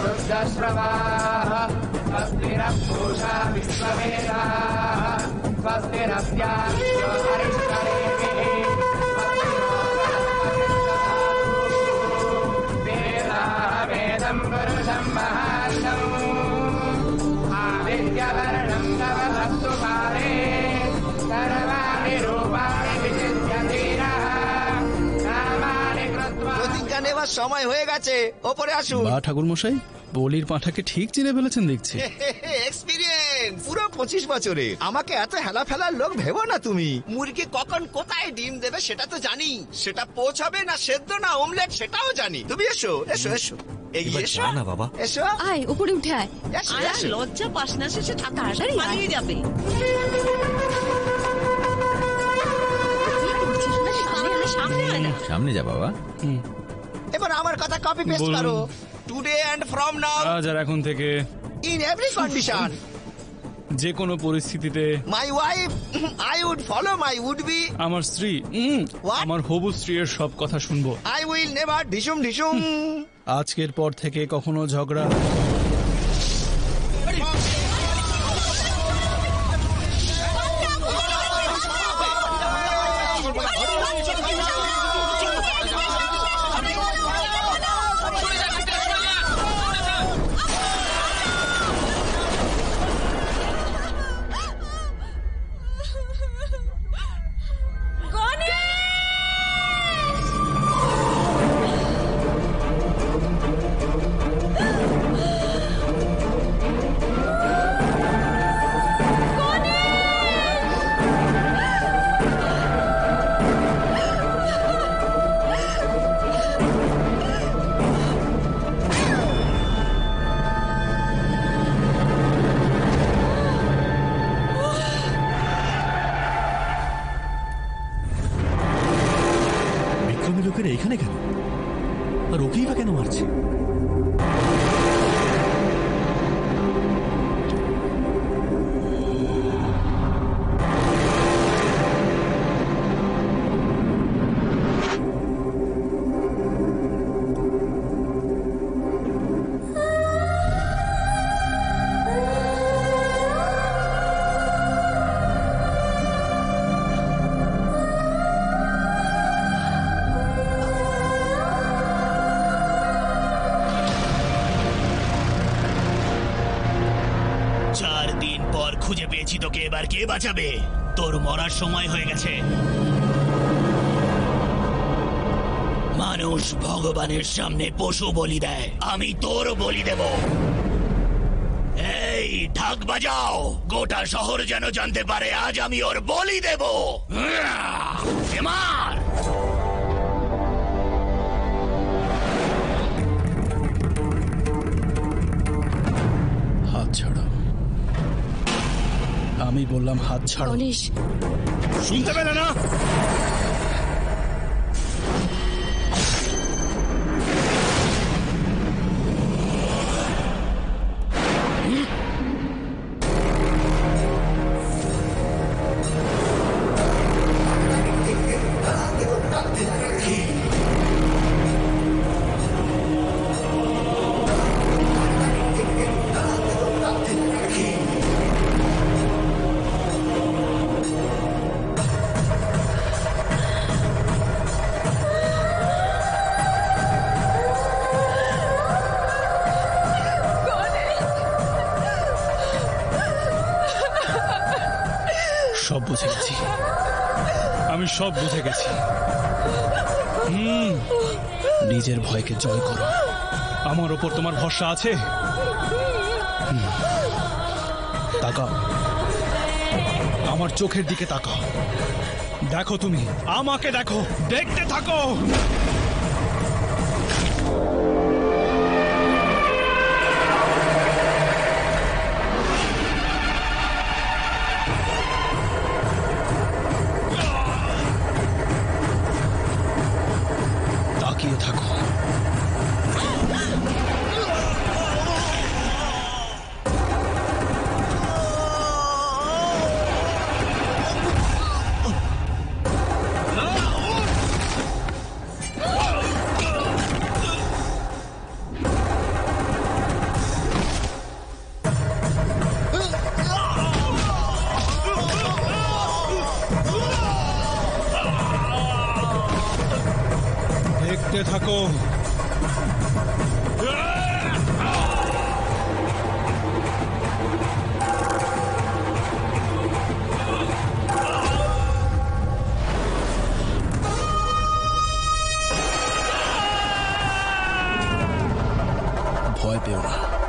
रुद्रश्रवाः स्वस्तिरपूषा विश्ववेदाः स्वस्तिरस्यामित्रो हरिष्ठरेभिः वेदं पुरुषं महान्तम् आदित्यवर्णं तव सत्सुकारे सर्वाणि रूपाणि विचित्य धीरः नामानि कृत्वा। প্রতিজ্ঞা নেওয়ার সময় হয়ে গেছে, ওপরে আসুন। বা ঠাকুর মশাই, বলির পাঁঠাকে ঠিক চিনে ফেলেছেন দেখছি। এক্সপিরিয়েন্স পুরো 25 বছরে। আমাকে এত হেলা ফেলার লোক ভেবো না তুমি। মুরগি কখন কোথায় ডিম দেবে সেটা তো জানি, সেটা পৌঁছাবে না সেদ্ধ না অমলেট সেটাও জানি। তুমি এসো এসো এসো, এগিয়ে এসো না বাবা, এসো আয় উপরে উঠে আয়। আর লজ্জা পাস না, শেষে তাড়াতাড়ি পালিয়ে যাবে। সামনে যা বাবা। এবার আমার কথা কপি পেস্ট করো। টুডে এন্ড ফ্রম নাও, আজ আর এখন থেকে, ইন এভরি কন্ডিশন, যে কোনো পরিস্থিতিতে my wife I would follow my would be, আমার স্ত্রী, আমার হবু স্ত্রীর সব কথা শুনবো। আই উইল নেভার ঢিসুম ঢিসুম। আজকের পর থেকে কখনো ঝগড়া, লোকেরা এখানে কেন, আর ওকেই বা কেন মারছে? খুঁজে পেয়েছি তোকে, এবার কে বাঁচাবে? তোর মরার সময় হয়ে গেছে। মানুষ ভগবানের সামনে পশু বলি দেয়, আমি তোর বলি দেব। এই ঢাক বাজাও, গোটা শহর যেন জানতে পারে আজ আমি ওর বলি দেব। মার! হাত ছাড়ো, আমি বললাম হাত ছাড়ো। শুনতে পেলে না? সব বুঝে গেছি, আমি সব বুঝে গেছি। নিজের ভয়কে জয় করো। আমার ওপর তোমার ভরসা আছে? তাকাও, আমার চোখের দিকে তাকাও, দেখো, তুমি আমাকে দেখো, দেখতে থাকো। তাকিয়ে থাকো। ভয় পেও না।